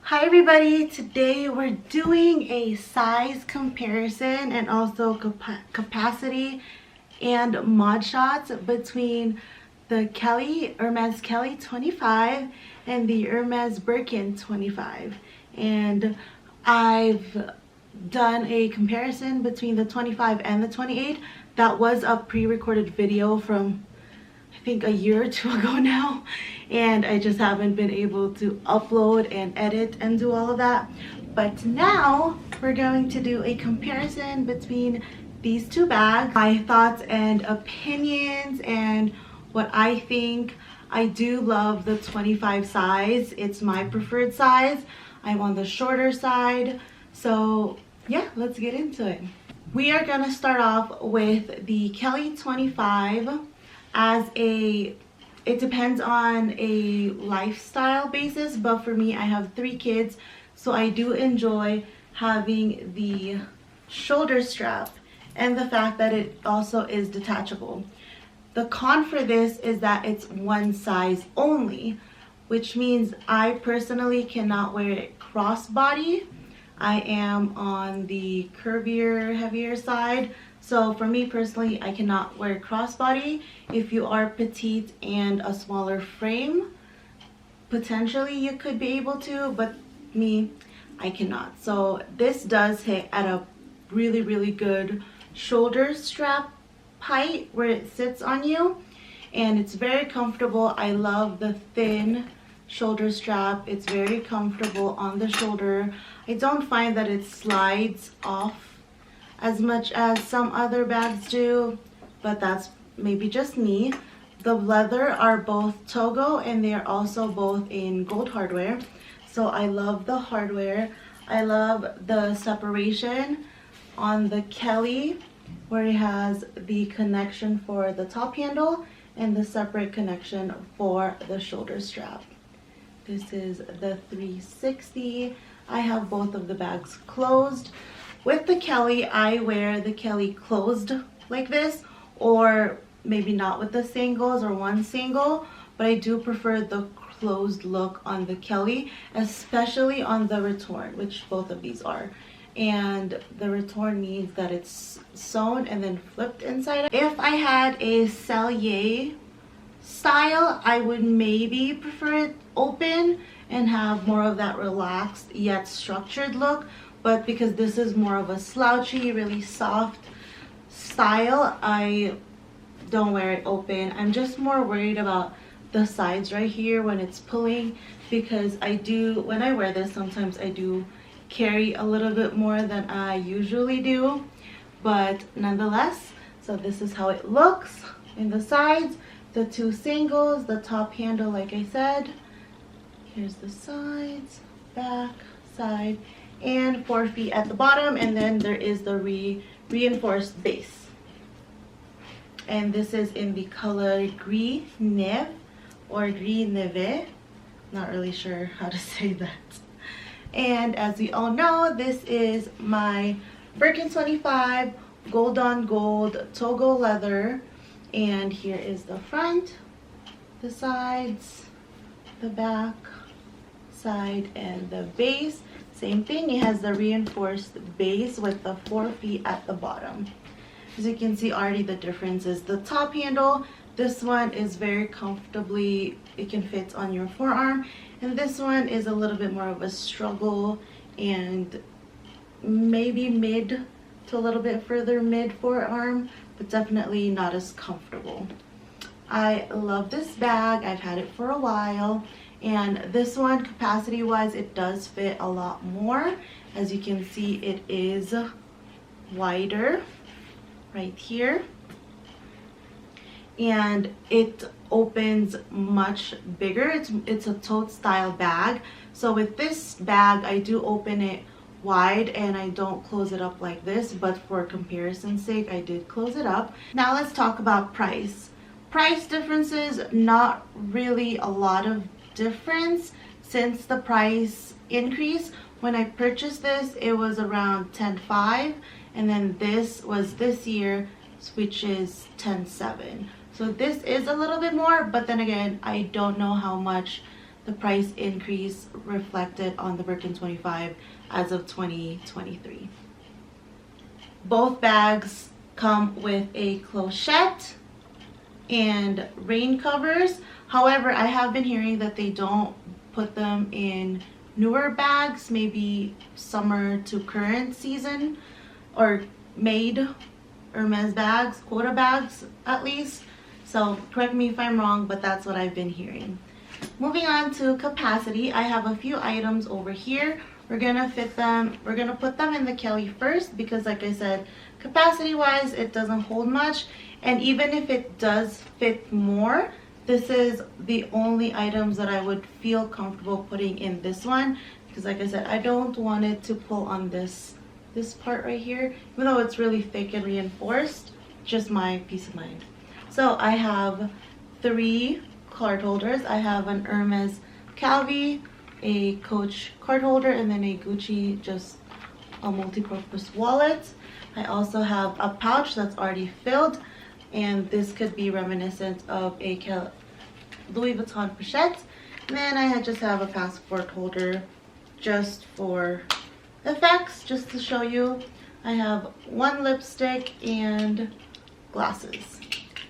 Hi everybody, today we're doing a size comparison and also capacity and mod shots between the Hermes Kelly 25 and the Hermes Birkin 25. And I've done a comparison between the 25 and the 28. That was a pre-recorded video from I think a year or two ago now, and I just haven't been able to upload and edit and do all of that. But now we're going to do a comparison between these two bags, my thoughts and opinions and what I think. I do love the 25 size. It's my preferred size. I'm on the shorter side, so yeah, let's get into it. We are gonna start off with the Kelly 25. It depends on a lifestyle basis, but for me, I have 3 kids, so I do enjoy having the shoulder strap and the fact that it also is detachable. The con for this is that it's one size only, which means I personally cannot wear it crossbody. I am on the curvier, heavier side. So for me personally, I cannot wear crossbody. If you are petite and a smaller frame, potentially you could be able to, but me, I cannot. So this does hit at a really good shoulder strap height where it sits on you, and it's very comfortable. I love the thin shoulder strap. It's very comfortable on the shoulder. I don't find that it slides off as much as some other bags do, but that's maybe just me. The leather are both Togo and they're also both in gold hardware, so I love the hardware. I love the separation on the Kelly where it has the connection for the top handle and the separate connection for the shoulder strap. This is the 360. I have both of the bags closed. With the Kelly, I wear the Kelly closed like this, or maybe not with the singles or one single, but I do prefer the closed look on the Kelly, especially on the retorn, which both of these are. And the retorn means that it's sewn and then flipped inside. If I had a Cellier style, I would maybe prefer it open and have more of that relaxed yet structured look. But because this is more of a slouchy, really soft style, I don't wear it open. I'm just more worried about the sides right here when it's pulling, because when I wear this, sometimes I do carry a little bit more than I usually do. But nonetheless, so this is how it looks in the sides. The 2 singles, the top handle, like I said. Here's the sides, back, side, and 4 feet at the bottom, and then there is the reinforced base. And this is in the color Gris Neve or Gris Neve. Not really sure how to say that. And as we all know, this is my Birkin 25 gold on gold Togo leather. And here is the front, the sides, the back, side, and the base. Same thing, it has the reinforced base with the 4 feet at the bottom. As you can see already, the difference is the top handle. This one is very comfortably, it can fit on your forearm, and this one is a little bit more of a struggle and maybe mid to a little bit further mid forearm, but definitely not as comfortable. I love this bag. I've had it for a while. And this one, capacity wise, it does fit a lot more. As you can see, it is wider right here, and it opens much bigger. It's a tote style bag. So with this bag, I do open it wide and I don't close it up like this, but for comparison's sake, I did close it up. Now let's talk about price. Price differences, not really a lot of difference since the price increase. When I purchased this, it was around $10.5, and then this was this year, which is $10.7. So this is a little bit more, but then again, I don't know how much the price increase reflected on the Birkin 25 as of 2023. Both bags come with a clochette and rain covers. However, I have been hearing that they don't put them in newer bags, maybe summer to current season, or made Hermes bags, quota bags at least. So correct me if I'm wrong, but that's what I've been hearing. Moving on to capacity, I have a few items over here. We're gonna put them in the Kelly first because, like I said, capacity wise it doesn't hold much, and even if it does fit more, this is the only items that I would feel comfortable putting in this one, because like I said, I don't want it to pull on this part right here, even though it's really thick and reinforced. Just my peace of mind. So I have 3 card holders. I have an Hermes Calvi, a Coach card holder, and then a Gucci, just a multi-purpose wallet. I also have a pouch that's already filled, and this could be reminiscent of a Louis Vuitton pochette. And then I just have a passport holder just for effects, just to show you. I have 1 lipstick and glasses.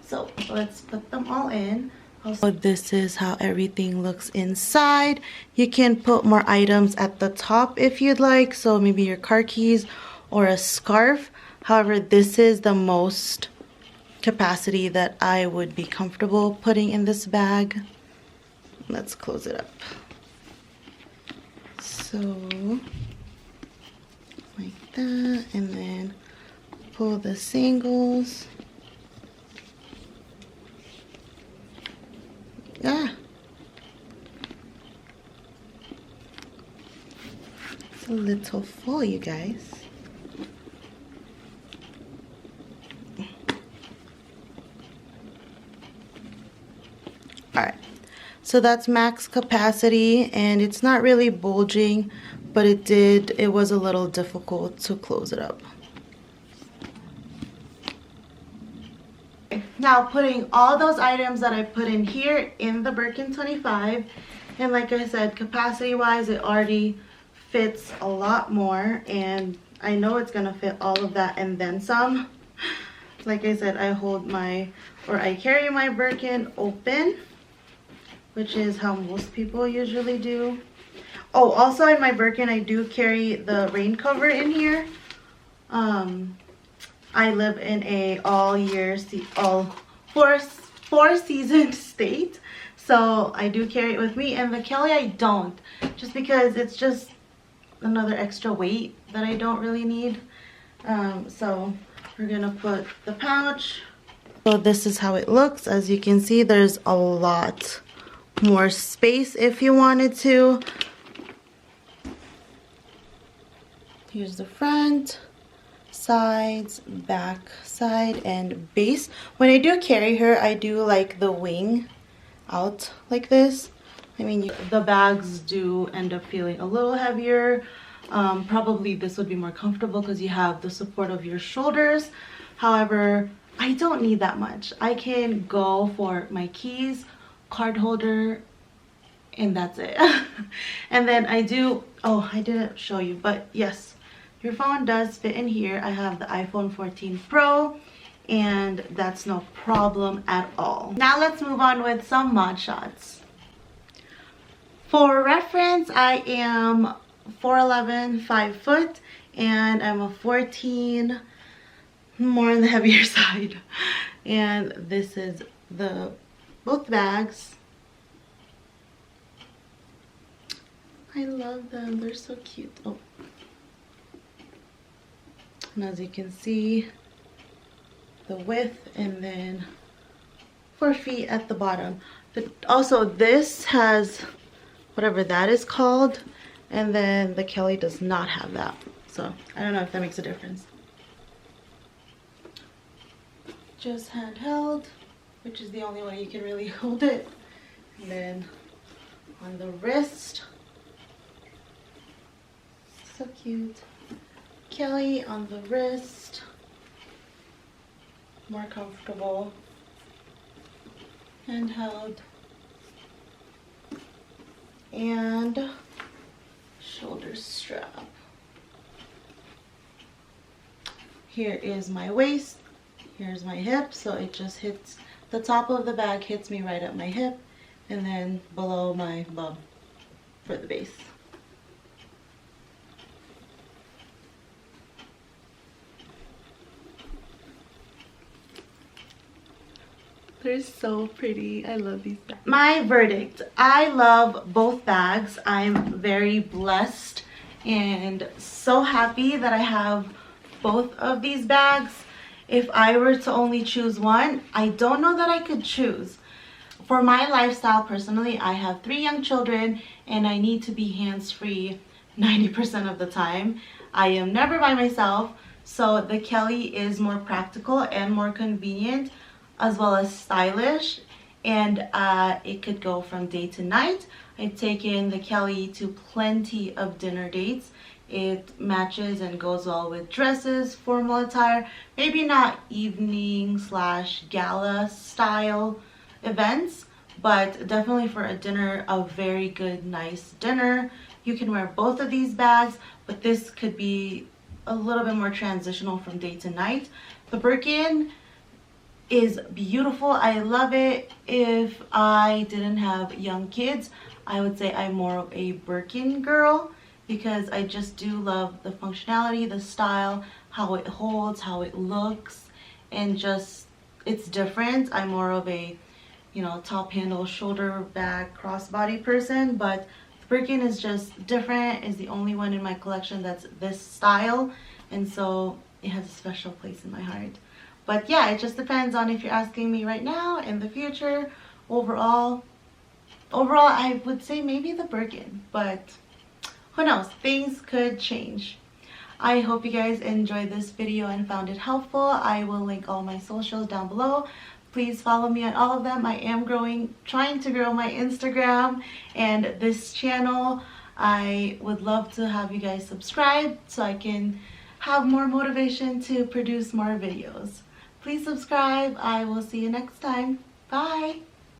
So let's put them all in. Also, this is how everything looks inside. You can put more items at the top if you'd like, so maybe your car keys or a scarf. However, this is the most capacity that I would be comfortable putting in this bag. Let's close it up. So like that, and then pull the singles. It's a little full, you guys. Alright, so that's max capacity, and it's not really bulging, but it was a little difficult to close it up. Now putting all those items that I put in here in the Birkin 25, and like I said, capacity wise it already fits a lot more, and I know it's gonna fit all of that and then some. Like I said, I carry my Birkin open, which is how most people usually do. Oh, also in my Birkin I do carry the rain cover in here. I live in a four season state, so I do carry it with me. And the Kelly I don't, just because it's just another extra weight that I don't really need. So we're gonna put the pouch. So this is how it looks. As you can see, there's a lot more space if you wanted to. Here's the front, sides, back side, and base. When I do carry her, I do like the wing out like this. I mean, the bags do end up feeling a little heavier. Probably this would be more comfortable because you have the support of your shoulders. However, I don't need that much. I can go for my keys, card holder, and that's it. And then I didn't show you, but yes, your phone does fit in here. I have the iPhone 14 Pro, and that's no problem at all. Now let's move on with some mod shots. For reference, I am 4'11", 5 foot, and I'm a 14, more on the heavier side. And this is both bags. I love them, they're so cute. Oh. And as you can see, the width, and then 4 feet at the bottom. But also this has whatever that is called, and then the Kelly does not have that. So I don't know if that makes a difference. Just handheld, which is the only way you can really hold it. And then on the wrist, so cute. Kelly on the wrist, more comfortable. Handheld. and shoulder strap. Here is my waist, here's my hip, so it just hits, the top of the bag hits me right at my hip, and then below my bum for the base. They're so pretty. I love these bags. My verdict. I love both bags. I'm very blessed and so happy that I have both of these bags. If I were to only choose one, I don't know that I could choose. For my lifestyle personally, I have 3 young children and I need to be hands-free 90% of the time. I am never by myself, so the Kelly is more practical and more convenient, as well as stylish, and it could go from day to night. I've taken the Kelly to plenty of dinner dates. It matches and goes well with dresses, formal attire, maybe not evening slash gala style events, but definitely for a dinner, a very good, nice dinner. You can wear both of these bags, but this could be a little bit more transitional from day to night. The Birkin is beautiful. I love it. If I didn't have young kids, I would say I'm more of a Birkin girl because I just do love the functionality, the style, how it holds, how it looks, and just it's different. I'm more of a, you know, top handle, shoulder bag, crossbody person, but Birkin is just different. It's the only one in my collection that's this style, and so it has a special place in my heart. But yeah, it just depends on if you're asking me right now, in the future, overall I would say maybe the Birkin, but who knows, things could change. I hope you guys enjoyed this video and found it helpful. I will link all my socials down below. Please follow me on all of them. I am trying to grow my Instagram and this channel. I would love to have you guys subscribe so I can have more motivation to produce more videos. Please subscribe. I will see you next time. Bye.